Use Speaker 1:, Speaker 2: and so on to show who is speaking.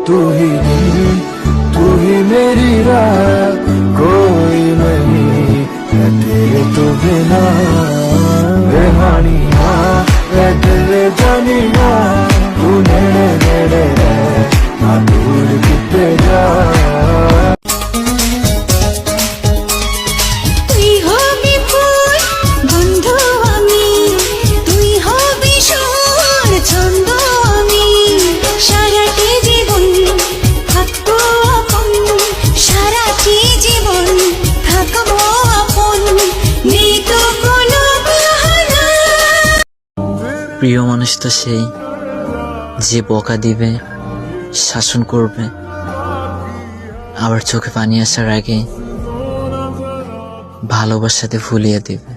Speaker 1: तू ही दिन, तू ही मेरी रात, कोई नहीं है तेरे तो बिना। बेहानिया है दिल जानिया, तू नेड़े नेड़े है ना दूर किते जा।
Speaker 2: প্রিয় মানুষ তো সেই যে বকা দিবে, শাসন করবে, আবার চোখে পানি আসার আগে ভালোবাসাতে ভুলিয়ে দিবে।